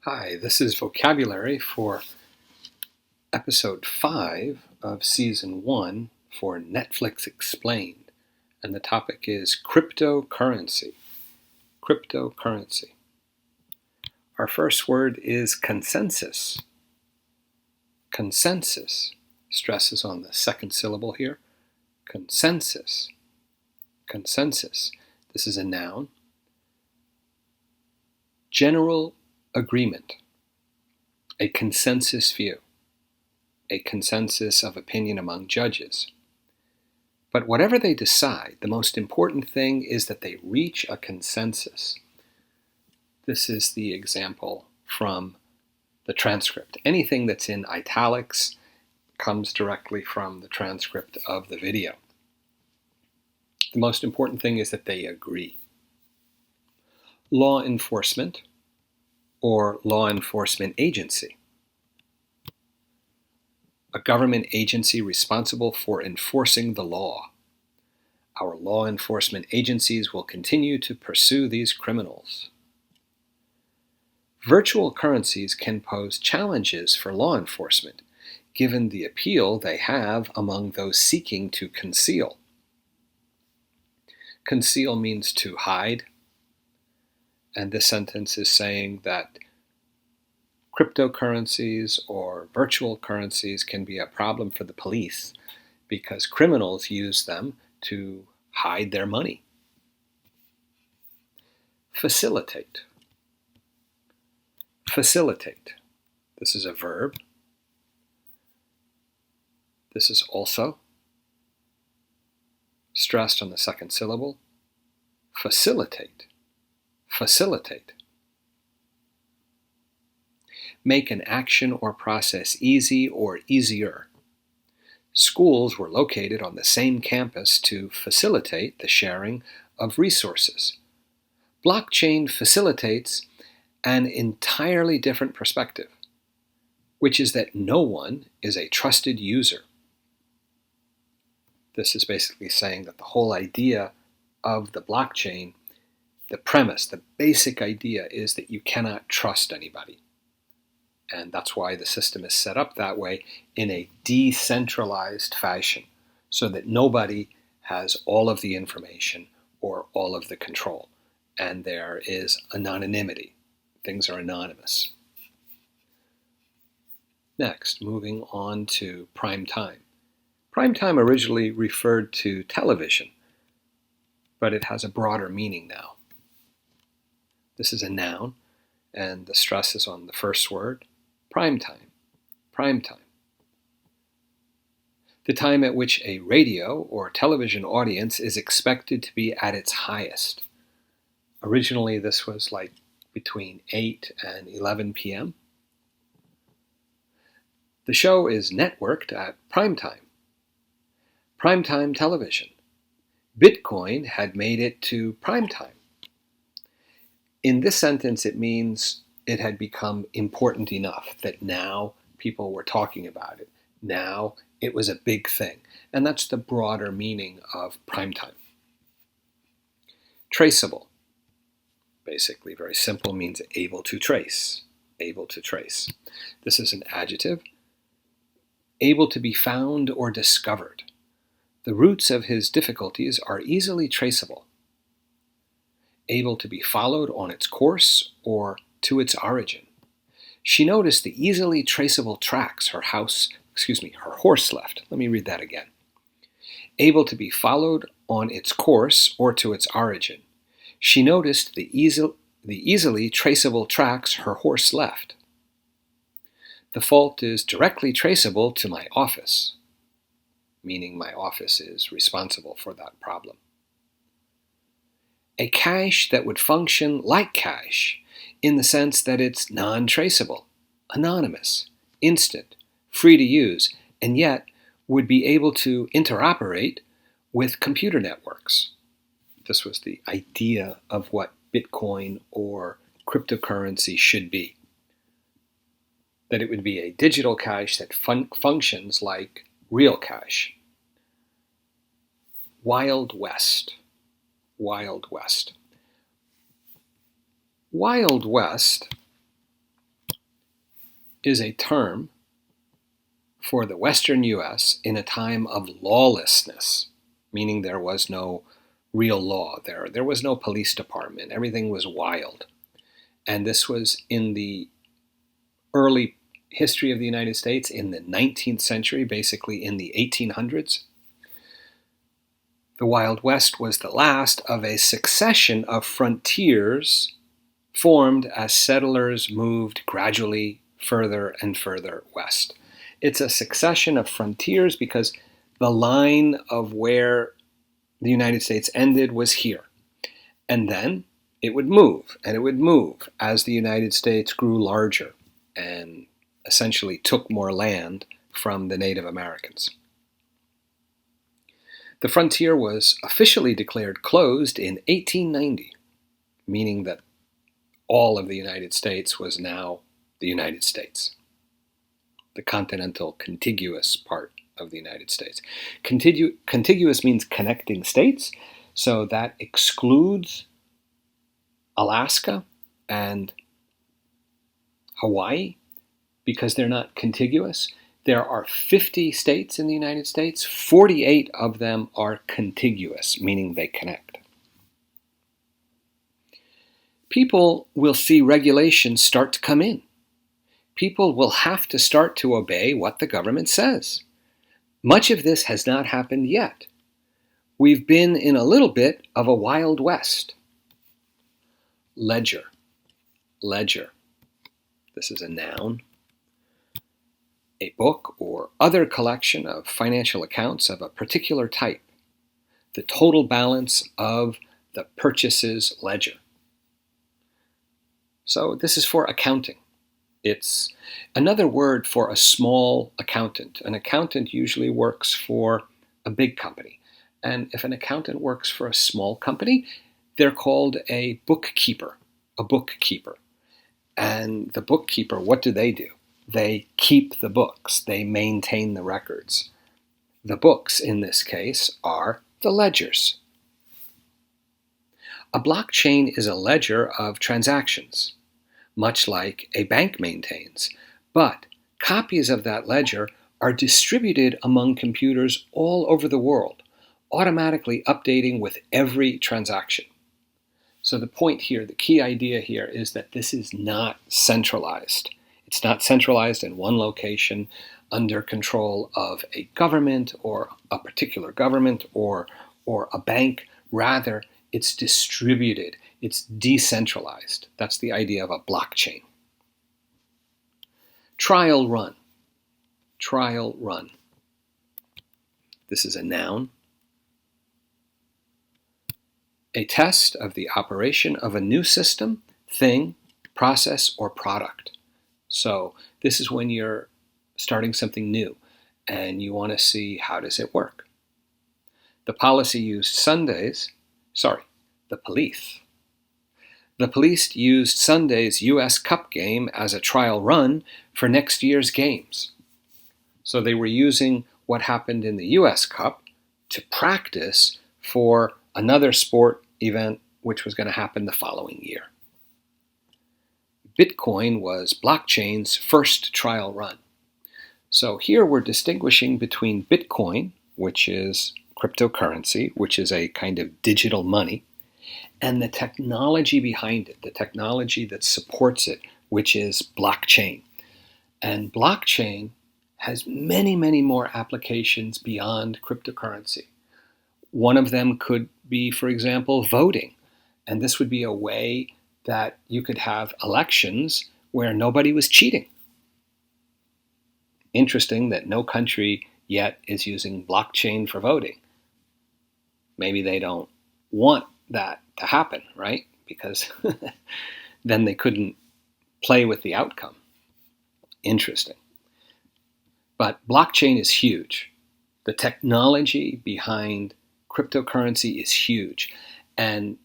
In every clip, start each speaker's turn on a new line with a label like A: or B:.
A: Hi, this is vocabulary for episode 5 of season 1 for Netflix Explained, and the topic is cryptocurrency. Cryptocurrency. Our first word is consensus. Consensus. Stress is on the second syllable here. Consensus. Consensus. This is a noun. General agreement. A consensus view. A consensus of opinion among judges. But whatever they decide, the most important thing is that they reach a consensus. This is the example from the transcript. Anything that's in italics comes directly from the transcript of the video. The most important thing is that they agree. Law enforcement or law enforcement agency. A government agency responsible for enforcing the law. Our law enforcement agencies will continue to pursue these criminals. Virtual currencies can pose challenges for law enforcement, given the appeal they have among those seeking to conceal. Conceal means to hide, and this sentence is saying that cryptocurrencies or virtual currencies can be a problem for the police because criminals use them to hide their money. Facilitate. Facilitate. This is a verb. This is also stressed on the second syllable. Facilitate. Facilitate. Make an action or process easy or easier. Schools were located on the same campus to facilitate the sharing of resources. Blockchain facilitates an entirely different perspective, which is that no one is a trusted user. This is basically saying that the whole idea of the blockchain, the premise, the basic idea is that you cannot trust anybody. And that's why the system is set up that way in a decentralized fashion, so that nobody has all of the information or all of the control. And there is anonymity. Things are anonymous. Next, moving on to prime time. Prime time originally referred to television, but it has a broader meaning now. This is a noun, and the stress is on the first word. Prime time. Prime time. The time at which a radio or television audience is expected to be at its highest. Originally, this was like between 8 and 11 p.m. The show is networked at prime time. Primetime television. Bitcoin had made it to prime time. In this sentence, it means it had become important enough that now people were talking about it. Now it was a big thing. And that's the broader meaning of primetime. Traceable. Basically, very simple, means able to trace. Able to trace. This is an adjective. Able to be found or discovered. The roots of his difficulties are easily traceable. Able to be followed on its course or to its origin. She noticed the easily traceable tracks her horse left. Let me read that again. Able to be followed on its course or to its origin. She noticed the easily traceable tracks her horse left. The fault is directly traceable to my office, meaning my office is responsible for that problem. A cache that would function like cache in the sense that it's non-traceable, anonymous, instant, free to use, and yet would be able to interoperate with computer networks. This was the idea of what Bitcoin or cryptocurrency should be. That it would be a digital cache that functions like real cache. Wild West. Wild West. Wild West is a term for the Western U.S. in a time of lawlessness, meaning there was no real law there. There was no police department. Everything was wild. And this was in the early history of the United States in the 19th century, basically in the 1800s. The Wild West was the last of a succession of frontiers formed as settlers moved gradually further and further west. It's a succession of frontiers because the line of where the United States ended was here. And then it would move, and it would move as the United States grew larger and essentially took more land from the Native Americans. The frontier was officially declared closed in 1890, meaning that all of the United States was now the United States, the continental contiguous part of the United States. Contiguous means connecting states, so that excludes Alaska and Hawaii because they're not contiguous. There are 50 states in the United States. 48 of them are contiguous, meaning they connect. People will see regulations start to come in. People will have to start to obey what the government says. Much of this has not happened yet. We've been in a little bit of a Wild West. Ledger. Ledger. This is a noun. A book or other collection of financial accounts of a particular type. The total balance of the purchases ledger. So this is for accounting. It's another word for a small accountant. An accountant usually works for a big company. And if an accountant works for a small company, they're called a bookkeeper. A bookkeeper. And the bookkeeper, what do? They keep the books. They maintain the records. The books, in this case, are the ledgers. A blockchain is a ledger of transactions, much like a bank maintains. But copies of that ledger are distributed among computers all over the world, automatically updating with every transaction. So the point here, the key idea here is that this is not centralized. It's not centralized in one location under control of a government or a particular government or a bank. Rather, it's distributed. It's decentralized. That's the idea of a blockchain. Trial run. Trial run. This is a noun. A test of the operation of a new system, thing, process, or product. So this is when you're starting something new and you want to see how does it work. The police used Sunday's U.S. Cup game as a trial run for next year's games. So they were using what happened in the U.S. Cup to practice for another sport event which was going to happen the following year. Bitcoin was blockchain's first trial run. So here we're distinguishing between Bitcoin, which is cryptocurrency, which is a kind of digital money, and the technology behind it, the technology that supports it, which is blockchain. And blockchain has many, many more applications beyond cryptocurrency. One of them could be, for example, voting. And this would be a way that you could have elections where nobody was cheating. Interesting that no country yet is using blockchain for voting. Maybe they don't want that to happen, right? Because then they couldn't play with the outcome. Interesting. But blockchain is huge. The technology behind cryptocurrency is huge. And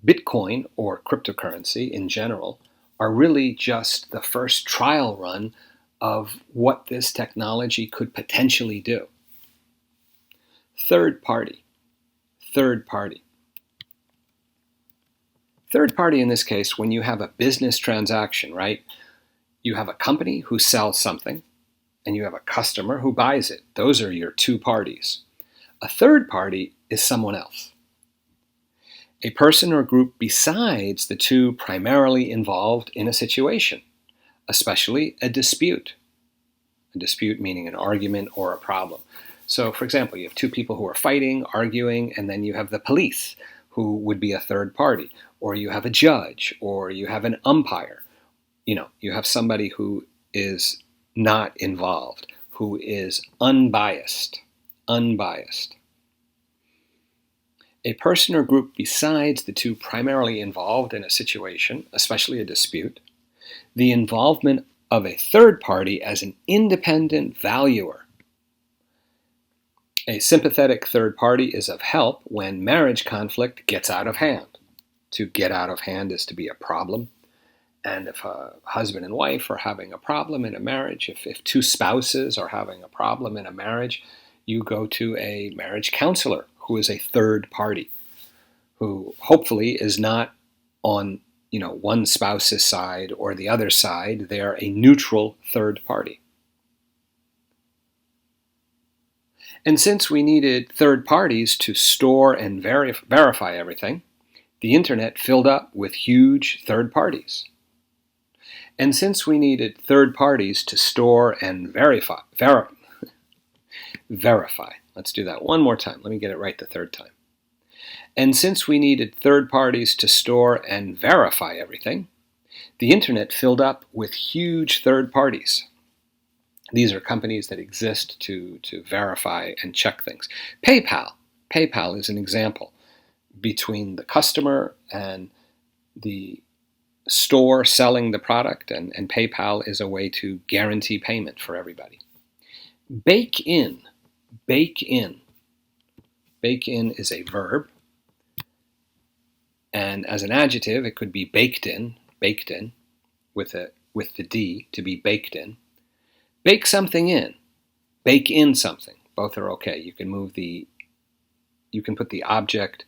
A: Bitcoin, or cryptocurrency in general, are really just the first trial run of what this technology could potentially do. Third party. Third party. Third party in this case, when you have a business transaction, right? You have a company who sells something, and you have a customer who buys it. Those are your two parties. A third party is someone else. A person or group besides the two primarily involved in a situation, especially a dispute. A dispute meaning an argument or a problem. So, for example, you have two people who are fighting, arguing, and then you have the police, who would be a third party. Or you have a judge, or you have an umpire. You have somebody who is not involved, who is unbiased. Unbiased. A person or group besides the two primarily involved in a situation, especially a dispute, the involvement of a third party as an independent valuer. A sympathetic third party is of help when marriage conflict gets out of hand. To get out of hand is to be a problem. And if a husband and wife are having a problem in a marriage, if two spouses are having a problem in a marriage, you go to a marriage counselor who is a third party, who hopefully is not on one spouse's side or the other side. They're a neutral third party. And since we needed third parties to store and verify everything, the internet filled up with huge third parties. And since we needed third parties to store and verify. Let's do that one more time. Let me get it right the third time. And since we needed third parties to store and verify everything, the internet filled up with huge third parties. These are companies that exist to verify and check things. PayPal is an example. Between the customer and the store selling the product, and PayPal is a way to guarantee payment for everybody. Bake in. Bake in is a verb, and as an adjective it could be baked in, with the D, to be baked in. Bake something in, bake in something. Both are okay. You can put the object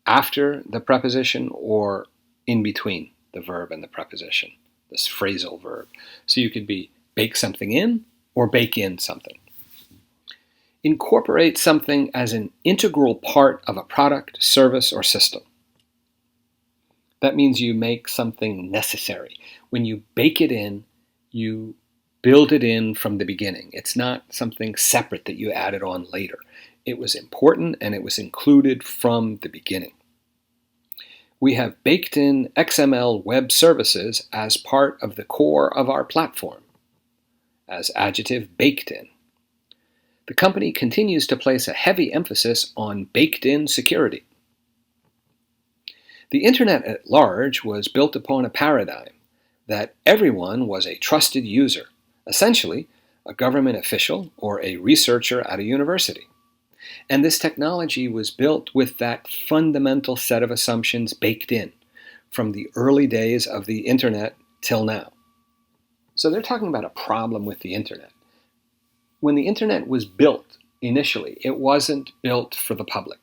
A: after the preposition or in between the verb and the preposition, this phrasal verb. So you could be bake something in or bake in something. Incorporate something as an integral part of a product, service, or system. That means you make something necessary. When you bake it in, you build it in from the beginning. It's not something separate that you added on later. It was important and it was included from the beginning. We have baked in XML web services as part of the core of our platform. As adjective, baked in. The company continues to place a heavy emphasis on baked-in security. The internet at large was built upon a paradigm that everyone was a trusted user, essentially a government official or a researcher at a university. And this technology was built with that fundamental set of assumptions baked in from the early days of the internet till now. So they're talking about a problem with the internet. When the internet was built initially, it wasn't built for the public.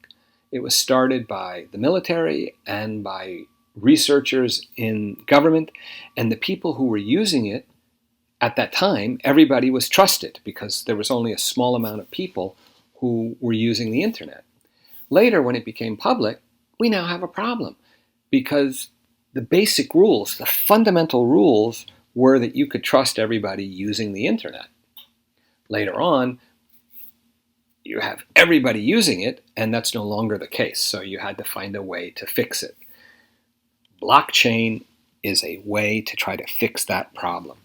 A: It was started by the military and by researchers in government, and the people who were using it at that time, everybody was trusted because there was only a small amount of people who were using the internet. Later, when it became public, we now have a problem because the basic rules, the fundamental rules, were that you could trust everybody using the internet. Later on, you have everybody using it, and that's no longer the case, so you had to find a way to fix it. Blockchain is a way to try to fix that problem.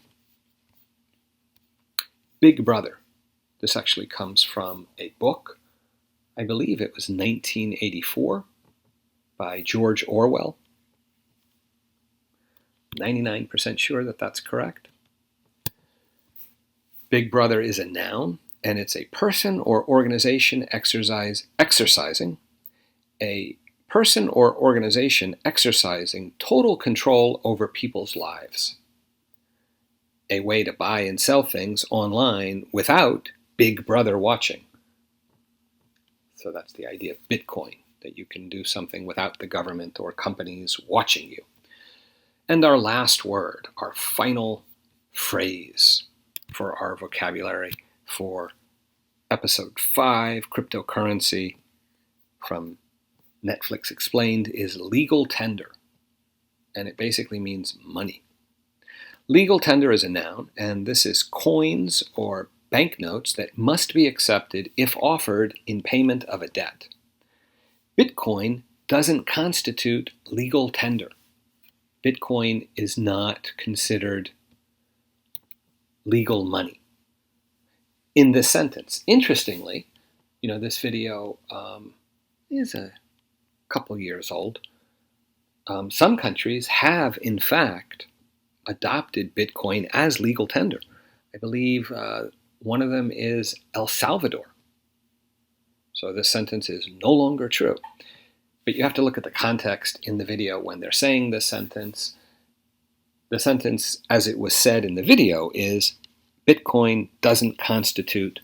A: Big Brother. This actually comes from a book. I believe it was 1984 by George Orwell. 99% sure that that's correct. Big Brother is a noun, and it's a person or organization exercising total control over people's lives. A way to buy and sell things online without Big Brother watching. So that's the idea of Bitcoin, that you can do something without the government or companies watching you. And our last word, our final phrase for our vocabulary for episode 5, cryptocurrency, from Netflix Explained, is legal tender. And it basically means money. Legal tender is a noun, and this is coins or banknotes that must be accepted if offered in payment of a debt. Bitcoin doesn't constitute legal tender. Bitcoin is not considered legal money in this sentence. Interestingly, this video is a couple years old. Some countries have, in fact, adopted Bitcoin as legal tender. I believe one of them is El Salvador. So this sentence is no longer true. But you have to look at the context in the video when they're saying this sentence. The sentence, as it was said in the video, is Bitcoin doesn't constitute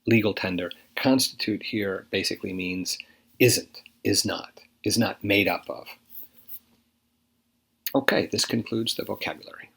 A: legal tender. Constitute here basically means isn't, is not made up of. Okay, this concludes the vocabulary.